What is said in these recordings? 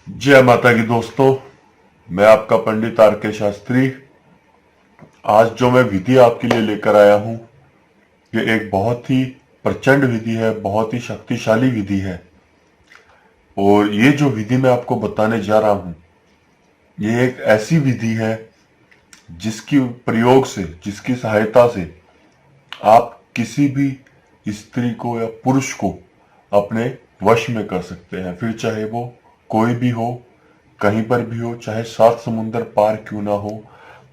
जय माता की दोस्तों। मैं आपका पंडित आर के शास्त्री। आज जो मैं विधि आपके लिए लेकर आया हूं, ये एक बहुत ही प्रचंड विधि है, बहुत ही शक्तिशाली विधि है। और ये जो विधि मैं आपको बताने जा रहा हूं, ये एक ऐसी विधि है जिसकी प्रयोग से, जिसकी सहायता से आप किसी भी स्त्री को या पुरुष को अपने वश में कर सकते हैं। फिर चाहे वो कोई भी हो, कहीं पर भी हो, चाहे 7 समुंदर पार क्यों ना हो,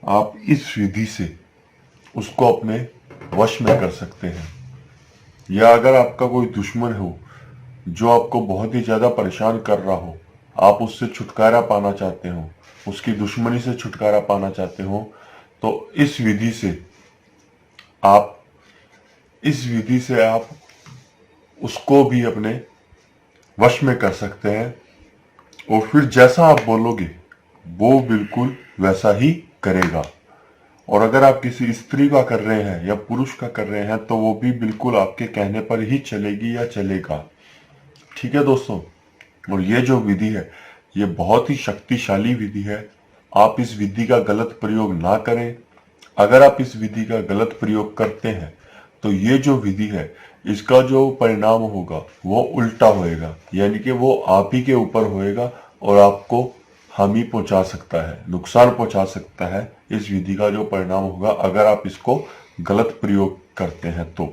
आप इस विधि से उसको अपने वश में कर सकते हैं। या अगर आपका कोई दुश्मन हो जो आपको बहुत ही ज्यादा परेशान कर रहा हो, आप उससे छुटकारा पाना चाहते हो, उसकी दुश्मनी से छुटकारा पाना चाहते हो, तो आप इस विधि से आप उसको भी अपने वश में कर सकते हैं। और फिर जैसा आप बोलोगे वो बिल्कुल वैसा ही करेगा। और अगर आप किसी स्त्री का कर रहे हैं या पुरुष का कर रहे हैं तो वो भी बिल्कुल आपके कहने पर ही चलेगी या चलेगा। ठीक है दोस्तों। और ये जो विधि है, ये बहुत ही शक्तिशाली विधि है। आप इस विधि का गलत प्रयोग ना करें। अगर आप इस विधि का गलत प्रयोग करते हैं तो ये जो विधि है, इसका जो परिणाम होगा वो उल्टा होएगा, यानी कि वो आप ही के ऊपर होएगा और आपको हानि पहुंचा सकता है, नुकसान पहुंचा सकता है। इस विधि का जो परिणाम होगा अगर आप इसको गलत प्रयोग करते हैं तो।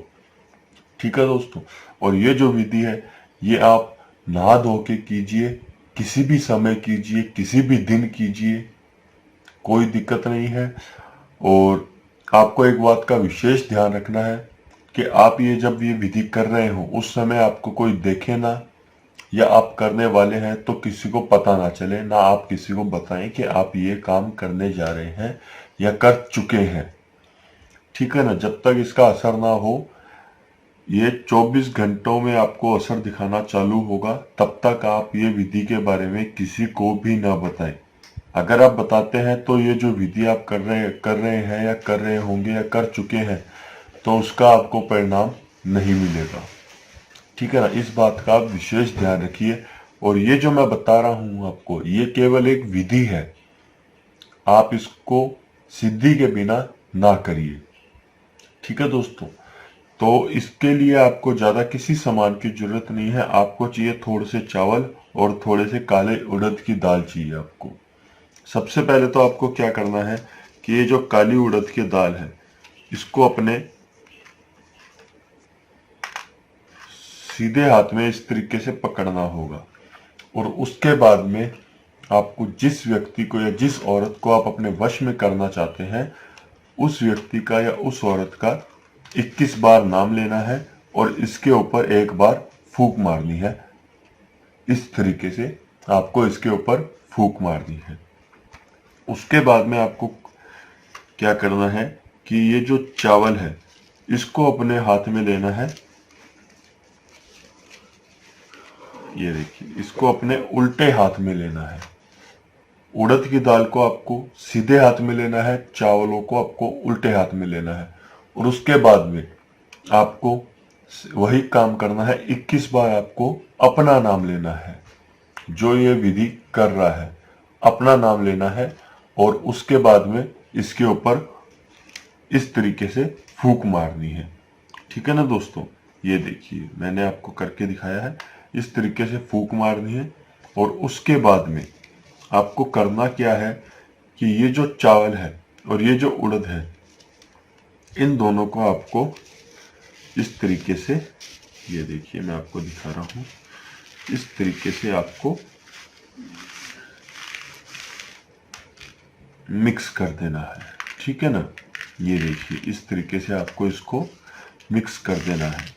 ठीक है दोस्तों। और ये जो विधि है, ये आप नहा धो के कीजिए, किसी भी समय कीजिए, किसी भी दिन कीजिए, कोई दिक्कत नहीं है। और आपको एक बात का विशेष ध्यान रखना है कि आप ये जब ये विधि कर रहे हो उस समय आपको कोई देखे ना, या आप करने वाले हैं तो किसी को पता ना चले, ना आप किसी को बताएं कि आप ये काम करने जा रहे हैं या कर चुके हैं। ठीक है ना। जब तक इसका असर ना हो, ये 24 घंटों में आपको असर दिखाना चालू होगा, तब तक आप ये विधि के बारे में किसी को भी ना बताएं। अगर आप बताते हैं तो ये जो विधि आप कर रहे हैं या कर रहे होंगे या कर चुके हैं, तो उसका आपको परिणाम नहीं मिलेगा। ठीक है ना। इस बात का आप विशेष ध्यान रखिए। और ये जो मैं बता रहा हूं आपको, ये केवल एक विधि है, आप इसको सिद्धि के बिना ना करिए। ठीक है दोस्तों। तो इसके लिए आपको ज्यादा किसी सामान की जरूरत नहीं है। आपको चाहिए थोड़े से चावल और थोड़े से काले उड़द की दाल चाहिए आपको। सबसे पहले तो आपको क्या करना है कि ये जो काली उड़द की दाल है, इसको अपने सीधे हाथ में इस तरीके से पकड़ना होगा। और उसके बाद में आपको जिस व्यक्ति को या जिस औरत को आप अपने वश में करना चाहते हैं, उस व्यक्ति का या उस औरत का 21 बार नाम लेना है और इसके ऊपर एक बार फूंक मारनी है। इस तरीके से आपको इसके ऊपर फूंक मारनी है। उसके बाद में आपको क्या करना है कि ये जो चावल है, इसको अपने हाथ में लेना है। ये देखिए, इसको अपने उल्टे हाथ में लेना है। उड़द की दाल को आपको सीधे हाथ में लेना है, चावलों को आपको उल्टे हाथ में लेना है। और उसके बाद में आपको वही काम करना है। 21 बार आपको अपना नाम लेना है। जो ये विधि कर रहा है, अपना नाम लेना है। और उसके बाद में इसके ऊपर इस तरीके से फूंक मारनी है। ठीक है ना दोस्तों। ये देखिए, मैंने आपको करके दिखाया है। इस तरीके से फूंक मारनी है। और उसके बाद में आपको करना क्या है कि ये जो चावल है और ये जो उड़द है, इन दोनों को आपको इस तरीके से, ये देखिए मैं आपको दिखा रहा हूं, इस तरीके से आपको मिक्स कर देना है। ठीक है ना। ये देखिए, इस तरीके से आपको इसको मिक्स कर देना है।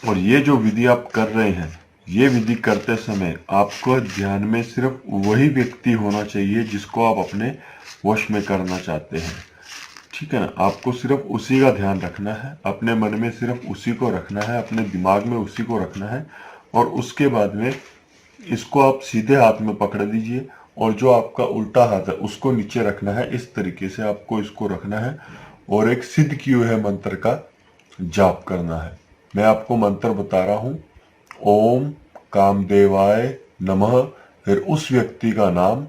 और ये जो विधि आप कर रहे हैं, ये विधि करते समय आपको ध्यान में सिर्फ वही व्यक्ति होना चाहिए जिसको आप अपने वश में करना चाहते हैं। ठीक है ना। आपको सिर्फ उसी का ध्यान रखना है, अपने मन में सिर्फ उसी को रखना है, अपने दिमाग में उसी को रखना है। और उसके बाद में इसको आप सीधे हाथ में पकड़ दीजिए और जो आपका उल्टा हाथ है उसको नीचे रखना है। इस तरीके से आपको इसको रखना है और एक सिद्ध किए हुए मंत्र का जाप करना है। मैं आपको मंत्र बता रहा हूं ओम कामदेवाय नमः, फिर उस व्यक्ति का नाम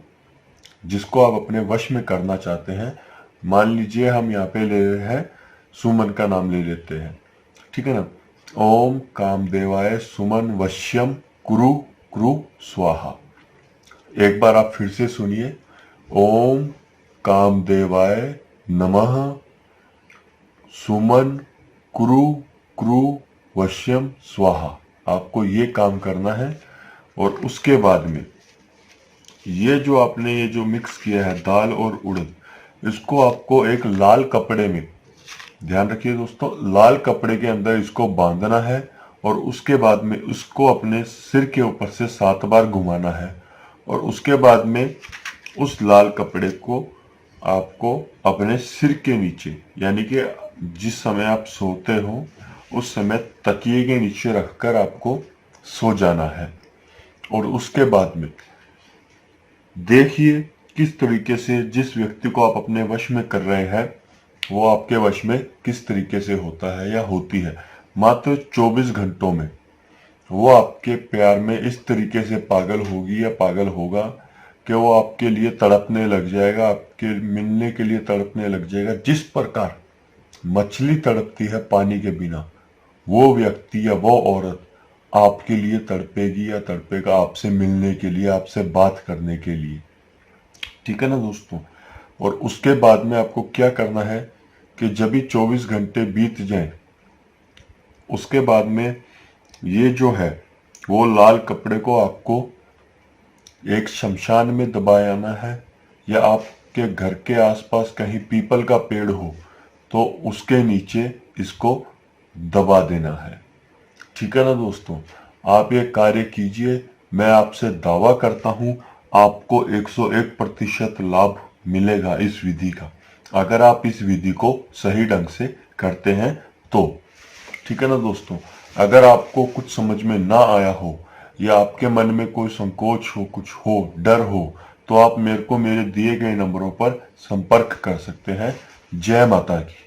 जिसको आप अपने वश में करना चाहते हैं। मान लीजिए हम यहाँ पे ले रहे हैं सुमन का नाम ले लेते हैं, ठीक है ना। ओम कामदेवाय सुमन वश्यम कुरु कुरु स्वाहा। एक बार आप फिर से सुनिए, ओम कामदेवाय नमः सुमन कुरु कुरु वश्यम स्वाहा। आपको ये काम करना है। और उसके बाद में ये जो आपने ये जो मिक्स किया है दाल और उड़द, इसको आपको एक लाल कपड़े में, ध्यान रखिए दोस्तों, लाल कपड़े के अंदर इसको बांधना है और उसके बाद में इसको अपने सिर के ऊपर से 7 बार घुमाना है। और उसके बाद में उस लाल कपड़े को आपको अपने सिर के नीचे, यानी कि जिस समय आप सोते हो उस समय तकिए के नीचे रखकर आपको सो जाना है। और उसके बाद में देखिए किस तरीके से जिस व्यक्ति को आप अपने वश में कर रहे हैं वो आपके वश में किस तरीके से होता है या होती है। मात्र 24 घंटों में वो आपके प्यार में इस तरीके से पागल होगी या पागल होगा कि वो आपके लिए तड़पने लग जाएगा, आपके मिलने के लिए तड़पने लग जाएगा। जिस प्रकार मछली तड़पती है पानी के बिना, वो व्यक्ति या वो औरत आपके लिए तड़पेगी या तड़पेगा आपसे मिलने के लिए, आपसे बात करने के लिए, ठीक है ना दोस्तों। और उसके बाद में आपको क्या करना है कि जब भी 24 घंटे बीत जाएं, उसके बाद में ये जो है वो लाल कपड़े को आपको एक शमशान में दबाना है, या आपके घर के आसपास कहीं पीपल का पेड़ हो तो उसके नीचे इसको दबा देना है, ठीक है ना दोस्तों। आप ये कार्य कीजिए, मैं आपसे दावा करता हूं आपको 101% लाभ मिलेगा इस विधि का, अगर आप इस विधि को सही ढंग से करते हैं तो, ठीक है ना दोस्तों। अगर आपको कुछ समझ में ना आया हो या आपके मन में कोई संकोच हो, कुछ हो, डर हो, तो आप मेरे को मेरे दिए गए नंबरों पर संपर्क कर सकते हैं। जय माता की।